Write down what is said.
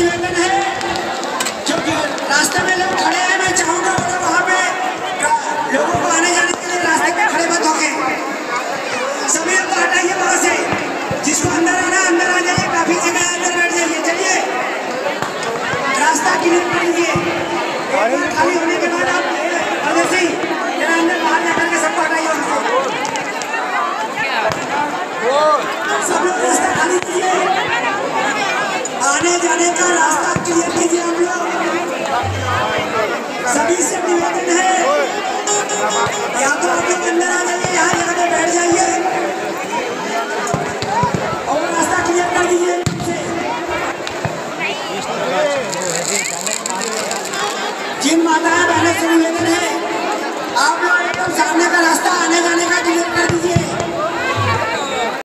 निवेदन है, जो रास्ते में लोग खड़े हैं, मैं चाहूंगा वहाँ पे लोगों को आने जाने के लिए रास्ते पे खड़े मत होके सभी लोग हटाइए वहाँ से। जिसको अंदर आना अंदर आ जाइए, काफी जगह अंदर बैठ जाइए। चलिए रास्ता क्लियर करिए। खाली होने के बाद आप अंदर बाहर जाकर के सबको हटाइए वहाँ से। सब लोग रास्ता खाली कीजिए, आने जाने का रास्ता क्लियर कीजिए। हम लोग सभी से निवेदन है, या तो आप लोग अंदर आ जाइए, यहाँ जगह पे बैठ जाइए।